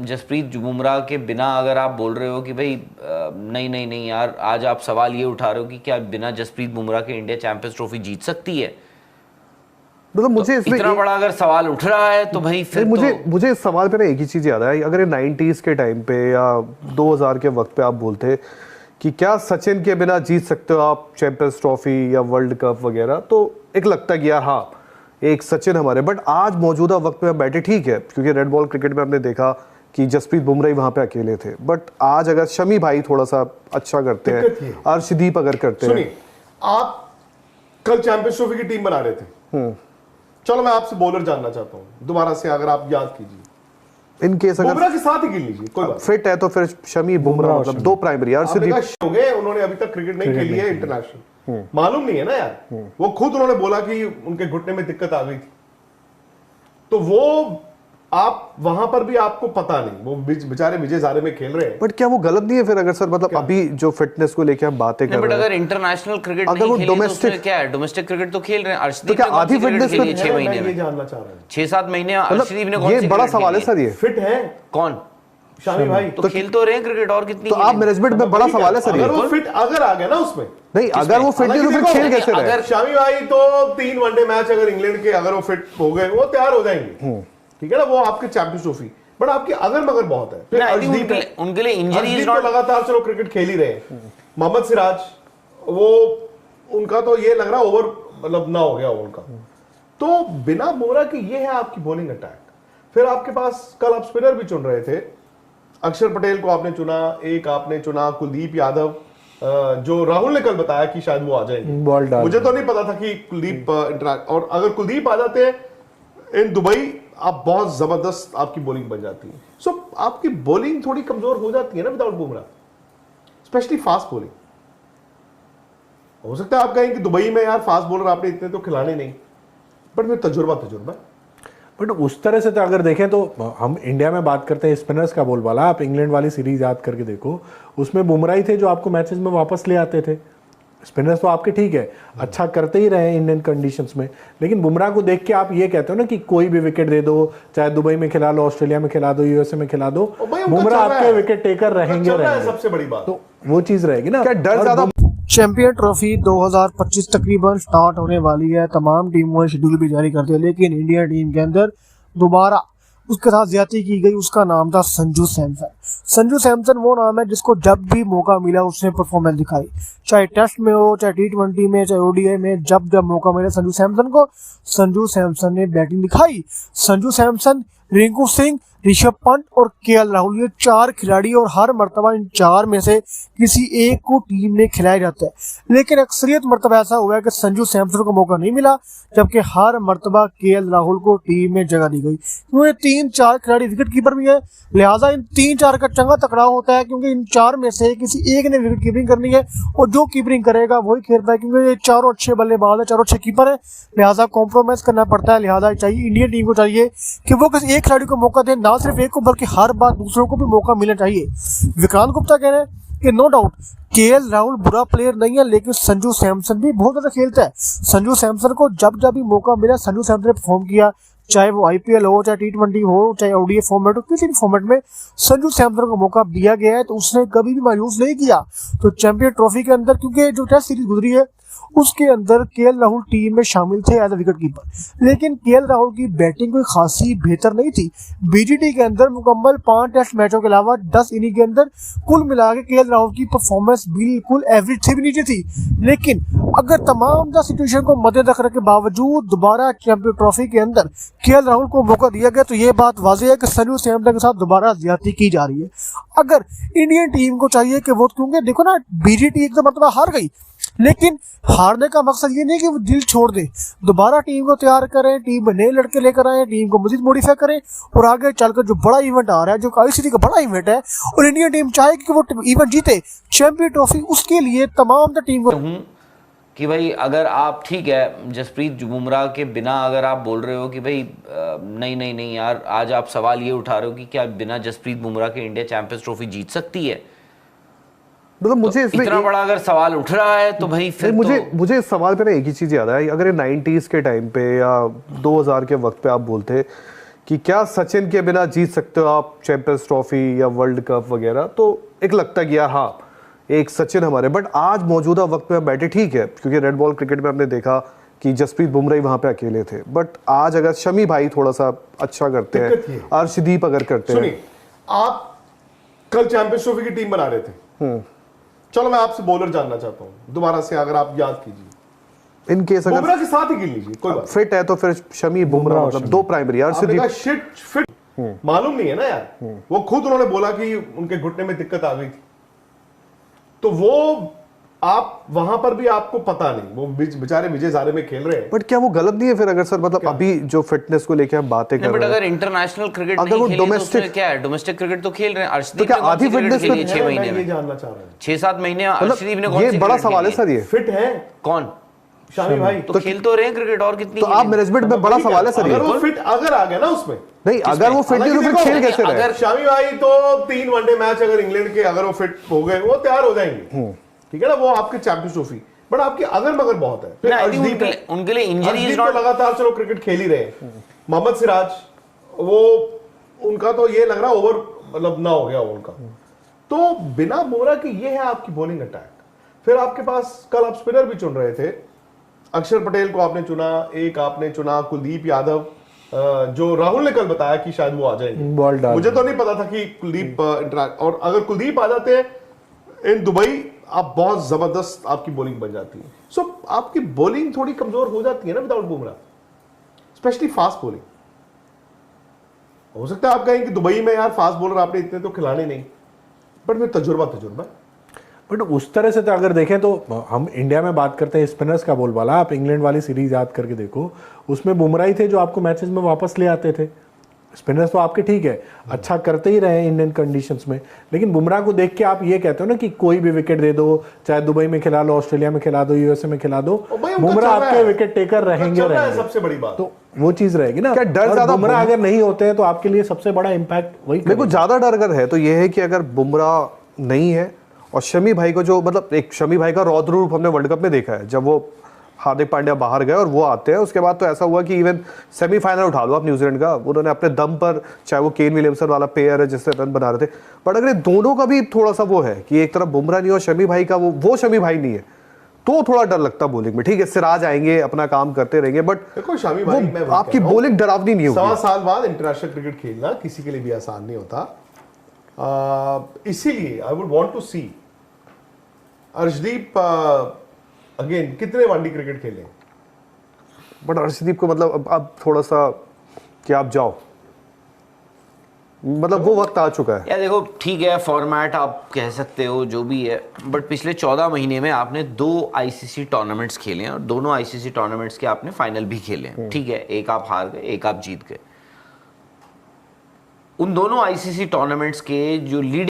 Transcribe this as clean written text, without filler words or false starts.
जसप्रीत बुमराह के बिना अगर आप बोल रहे हो कि भाई नहीं नहीं नहीं यार, आज आप सवाल ये उठा रहे हो कि क्या बिना जसप्रीत बुमराह के इंडिया चैंपियंस ट्रॉफी जीत सकती है, मतलब मुझे तो इतना बड़ा अगर सवाल उठ रहा है तो भाई फिर मुझे इस सवाल पे ना एक ही चीज याद है। अगर ये 90s के टाइम पे या 2000 के वक्त पे आप बोलते कि क्या सचिन के बिना जीत सकते हो आप चैंपियंस ट्रॉफी या वर्ल्ड कप वगैरह, तो एक लगता है कि यार हाँ एक सचिन हमारे। बट आज मौजूदा वक्त में हम बैठे, ठीक है, क्योंकि रेड बॉल क्रिकेट में हमने देखा कि जसप्रीत बुमराह वहां पे अकेले थे, बट आज अगर शमी भाई थोड़ा सा अच्छा करते हैं, अर्शदीप अगर करते हैं। सुनिए, आप कल चैंपियंस ट्रॉफी की टीम बना रहे थे, चलो मैं आपसे बॉलर जानना चाहता हूं दोबारा से, अगर आप याद कीजिए इन केस अगर बुमराह के साथ ही खेल लीजिए, कोई बात फिट है तो फिर शमी बुमराह, मतलब दो प्राइमरी। अर्शदीप हो गए, उन्होंने अभी तक क्रिकेट नहीं खेली है इंटरनेशनल, मालूम नहीं है ना यार, वो खुद उन्होंने बोला कि उनके घुटने में दिक्कत आ गई थी, तो वो आप वहां पर भी आपको पता नहीं, वो बेचारे विजय हजारे में खेल रहे हैं। बट क्या वो गलत नहीं है फिर अगर सर, मतलब अभी जो फिटनेस को लेके हम बातें कर रहे हैं, बट अगर इंटरनेशनल क्रिकेट अगर वो डोमेस्टिक तो क्या है, डोमेस्टिक क्रिकेट तो खेल रहे हैं। अर्शदीप तो क्या आधी फिटनेस के लिए 6 महीने में जानना चाह रहा हूं, 6-7 महीने अर्शदीप ने कौन ये बड़ा सवाल है सर। ये फिट है कौन? शामी भाई तो खेल तो रहे हैं क्रिकेट, और कितनी तो आप मैनेजमेंट में बड़ा सवाल है सर। अगर वो फिट अगर आ गया ना उसमें, नहीं अगर वो फिट नहीं तो फिर खेल कैसे रहे? अगर शामी भाई तो 3 वनडे मैच अगर इंग्लैंड के अगर वो फिट हो गए, वो तैयार हो जाएंगे, ठीक है ना, वो आपके चैंपियंस ट्रॉफी। बट आपकी अगर मगर बहुत है, फिर उनके लिए इंजरी तो लगातार चलो क्रिकेट खेल ही रहे हैं। मोहम्मद सिराज, वो उनका तो ये लग रहा ओवर मतलब ना हो गया उनका, तो बिना बुमराह के ये है आपकी बॉलिंग अटैक। फिर आपके पास कल आप स्पिनर भी चुन रहे थे, अक्षर पटेल को आपने चुना, एक आपने चुना कुलदीप यादव, जो राहुल ने कल बताया कि शायद वो आ जाएंगे, मुझे तो नहीं पता था कि कुलदीप और अगर कुलदीप आ जाते हैं इन दुबई, आप बहुत जबरदस्त आपकी बॉलिंग बन जाती है। सो आपकी बॉलिंग थोड़ी कमजोर हो जाती है ना without Bumrah, specially fast bowling. हो सकता है आप कहें कि दुबई में यार फास्ट बॉलर आपने इतने तो खिलाने नहीं, बट फिर तजुर्बा। बट उस तरह से तो अगर देखें तो हम इंडिया में बात करते हैं स्पिनर्स का बोलबाला, आप इंग्लैंड वाली सीरीज याद करके देखो, उसमें बुमराह ही थे जो आपको मैचेस में वापस ले आते थे। स्पिनर्स तो आपके ठीक है अच्छा करते ही रहे इंडियन कंडीशंस में, लेकिन बुमराह को देख के आप ये कहते हो ना कि कोई भी विकेट दे दो, चाहे दुबई में खिला लो, ऑस्ट्रेलिया में खिला दो, यूएसए में खिला दो, बुमराह आपके विकेट टेकर रहेंगे। सबसे बड़ी बात तो वो चीज रहेगी ना। क्या डर ज्यादा? चैंपियन ट्रॉफी 2025 तकरीबन स्टार्ट होने वाली है, तमाम टीमों ने शेड्यूल भी जारी कर दिया, लेकिन इंडिया टीम के अंदर दोबारा उसके साथ ज्यादती की गई। उसका नाम था संजू सैमसन। संजू सैमसन वो नाम है जिसको जब भी मौका मिला उसने परफॉर्मेंस दिखाई, चाहे टेस्ट में हो, चाहे T20 में, चाहे ओडीआई में, जब जब मौका मिला संजू सैमसन ने बैटिंग दिखाई। संजू सैमसन, रिंकू सिंह, ऋषभ पंत और केएल राहुल, ये 4 खिलाड़ी, और हर मर्तबा इन 4 में से किसी एक को टीम में खिलाया जाता है, लेकिन अक्सरियत मर्तबा ऐसा हुआ है कि संजू सैमसन को मौका नहीं मिला, जबकि हर मर्तबा केएल राहुल को टीम में जगह दी गई। क्योंकि 3-4 खिलाड़ी विकेट कीपर भी है, लिहाजा इन 3-4 का चंगा तकड़ाव होता है, क्योंकि इन 4 में से किसी एक ने विकेट कीपिंग करनी है, और जो कीपिंग करेगा वही खेलता है, क्योंकि ये चारों अच्छे बल्लेबाज है, चारों अच्छे कीपर है, लिहाजा कॉम्प्रोमाइज करना पड़ता है। लिहाजा चाहिए इंडियन टीम को चाहिए कि वो किसी एक खिलाड़ी को मौका दे, ना सिर्फ एक को बल्कि हर बार दूसरों को भी मौका मिलना चाहिए। विक्रांत गुप्ता कह रहे हैं कि नो डाउट केएल राहुल बुरा प्लेयर नहीं है, लेकिन संजू सैमसन भी बहुत ज्यादा खेलता है। संजू सैमसन को जब जब भी मौका मिला संजू सैमसन ने परफॉर्म किया, चाहे वो आईपीएल हो, चाहे T20 हो, चाहे ओडीआई फॉर्मेट हो, किसी भी फॉर्मेट में संजू सैमसन को मौका दिया गया है, तो उसने कभी भी मायूस नहीं किया। तो चैंपियन ट्रॉफी के अंदर, क्योंकि जो टेस्ट सीरीज गुजरी है उसके अंदर केएल राहुल टीम में शामिल थे एज ए विकेट कीपर, लेकिन केएल राहुल की बैटिंग कोई खासी बेहतर नहीं थी। बीजीटी के अंदर मुकम्मल 5 टेस्ट मैचों के अलावा 10 इनिंग के अंदर कुल मिला के केएल राहुल की परफॉर्मेंस बिल्कुल एवरेज से भी नीचे थी। लेकिन अगर तमाम सिचुएशन को मद्देनजर रखने के बावजूद दोबारा चैंपियन ट्रॉफी के अंदर केएल राहुल को मौका दिया गया, तो ये बात वाज़ेह है कि संजू सैमसन के साथ दोबारा ज्यादती की जा रही है। अगर इंडियन टीम को चाहिए कि वो, क्योंकि देखो ना बीजीटी एक मतलब हार गई, लेकिन हारने का मकसद ये नहीं कि वो दिल छोड़ दे, दोबारा टीम को तैयार करें, टीम में नए लड़के लेकर आए, टीम को मजीद मॉडिफाई करें, और आगे चलकर जो बड़ा इवेंट आ रहा है, जो आईसीसी का बड़ा इवेंट है, और इंडियन टीम चाहेगी कि वो इवेंट जीते चैंपियन ट्रॉफी, उसके लिए तमाम टीम को कि भाई अगर आप ठीक है जसप्रीत बुमराह के बिना अगर आप बोल रहे हो कि भाई नहीं नहीं नहीं यार, आज आप सवाल ये उठा रहे हो कि क्या बिना जसप्रीत बुमराह के इंडिया चैंपियंस ट्रॉफी जीत सकती है, मतलब मुझे तो इतना बड़ा अगर सवाल उठ रहा है तो भाई फिर मुझे इस सवाल पे ना एक ही चीज याद है। अगर ये 90s के टाइम पे या 2000 के वक्त पे आप बोलते कि क्या सचिन के बिना जीत सकते हो आप चैंपियंस ट्रॉफी या वर्ल्ड कप वगैरह, तो एक लगता है कि यार हाँ एक सचिन हमारे, बट आज मौजूदा वक्त में हम बैठे ठीक है, क्योंकि रेड बॉल क्रिकेट में हमने देखा कि जसप्रीत बुमराह ही वहां पे अकेले थे, बट आज अगर शमी भाई थोड़ा सा अच्छा करते हैं, अर्शदीप अगर करते हैं। सुनिए, आप कल चैंपियंस ट्रॉफी की टीम बना रहे थे, चलो मैं आपसे बॉलर जानना चाहता हूं दोबारा से, अगर आप याद कीजिए, इन केस अगर बुमराह के साथ ही गिन लीजिए, कोई बात फिट है तो फिर शमी बुमराह, मतलब दो प्राइमरी। नहीं। आपने शिट फिट मालूम नहीं है ना यार, वो खुद उन्होंने बोला कि उनके घुटने में दिक्कत आ गई थी, तो वो आप वहां पर भी आपको पता नहीं, वो बेचारे विजय हजारे में खेल रहे हैं। बट क्या वो गलत नहीं है फिर, अगर सर मतलब अभी जो फिटनेस को लेके हम बातें कर बट रहे हैं, अगर इंटरनेशनल क्रिकेट अगर नहीं वो खेले तो डोमेस्टिक उसमें क्या है, डोमेस्टिक क्रिकेट तो खेल रहे हैं। तो अर्शदीप क्या ने कौन आधी सी क्रिकेट fitness खेली है में 6 मैं महीने ये में? जानना चाह रहा हूं, 6-7 महीने अर्शदीप ने मतलब कौन ये सी बड़ा क्रिकेट सवाल है खेली सर ये। फिट है कौन? शामी भाई, तो खेल तो रहे हैं क्रिकेट, और कितनी तो आप खेलेंगे? मैनेजमेंट में बड़ा सवाल है सर अगर ये। वो फिट अगर आ गया ना उसमें, नहीं अगर वो फिट नहीं तो फिर हालांकि खेल देखो, कैसे रहे? अगर शामी भाई तो 3 वनडे मैच अगर इंग्लैंड के अगर वो फिट हो गए वो तैयार हो जाएंगे, ठीक है ना, वो आपके चैंपियंस ट्रॉफी, बट आपकी अगर मगर बहुत है। फिर नहीं, I think अर्शदीप उनके लिए इंजरी अर्शदीप इज तो नॉट। लगातार चलो क्रिकेट खेल ही रहे हैं। मोहम्मद सिराज, वो उनका तो ये लग रहा ओवर मतलब ना हो गया उनका, तो बिना बुमराह के ये है आपकी बॉलिंग अटैक। फिर आपके पास कल आप स्पिनर भी चुन रहे थे, अक्षर पटेल को आपने चुना, एक आपने चुना कुलदीप यादव, जो राहुल ने कल बताया कि शायद वो आ जाएंगे, बॉल डाल मुझे तो नहीं पता था कि कुलदीप और अगर कुलदीप आ जाते हैं इन दुबई, आप बहुत जबरदस्त आपकी बॉलिंग बन जाती है। सो आपकी बॉलिंग थोड़ी कमजोर हो जाती है ना without Bumrah, specially fast bowling. हो सकता है आप कहें कि दुबई में यार फास्ट बॉलर आपने इतने तो खिलाने नहीं, बट फिर तजुर्बा बट उस तरह से तो अगर देखें तो हम इंडिया में बात करते हैं स्पिनर्स का बोलबाला, आप इंग्लैंड वाली सीरीज याद करके देखो, उसमें बुमराह ही थे जो आपको मैचेस में वापस ले आते थे। स्पिनर्स तो आपके ठीक है अच्छा करते ही रहे इंडियन कंडीशंस में, लेकिन बुमराह को देख के आप ये कहते हो ना कि कोई भी विकेट दे दो, चाहे दुबई में खिला लो, ऑस्ट्रेलिया में खिला दो, यूएसए में खिला दो, बुमराह आपके विकेट टेकर रहेंगे। सबसे बड़ी बात तो वो चीज रहेगी ना। क्या डर और ज्यादा बुमराह अगर नहीं होते हैं तो आपके लिए सबसे बड़ा इंपैक्ट वही मेरे को ज्यादा डर अगर है तो ये है कि अगर बुमराह नहीं है और शमी भाई को, जो मतलब एक शमी भाई का रौद्र रूप हमने वर्ल्ड कप में देखा है, जब वो हार्दिक पांड्या बाहर गए और वो आते हैं, उसके बाद तो ऐसा हुआ कि इवन सेमीफाइनल उठा लो आप न्यूजीलैंड का, उन्होंने अपने दम पर, चाहे वो केन विलियमसन वाला पेयर है जिससे रन बना रहे थे, बट अगर ये दोनों का भी थोड़ा सा वो है कि एक तरफ बुमराह नहीं और शमी भाई का वो शमी भाई नहीं है, तो थोड़ा डर लगता बॉलिंग में। ठीक है सिराज आएंगे अपना काम करते रहेंगे, बट देखो शामी भाई, मैं आपकी बॉलिंग डरावनी नहीं होगी। 1.25 साल बाद इंटरनेशनल क्रिकेट खेलना किसी के लिए भी आसान नहीं होता, इसीलिए I would want to see Arshdeep again कितने वनडे क्रिकेट खेले, बट अर्शदीप को मतलब अब थोड़ा सा कि आप जाओ, मतलब वो वक्त आ चुका है। या देखो ठीक है, फॉर्मेट आप कह सकते हो जो भी है, बट पिछले 14 महीने में आपने 2 आईसीसी टूर्नामेंट्स खेले हैं और दोनों आईसीसी टूर्नामेंट्स के आपने फाइनल भी खेले हैं। ठीक है, एक आप हार गए, एक आप जीत गए। उन दोनों आईसीसी टूर्नामेंट्स के जो लीड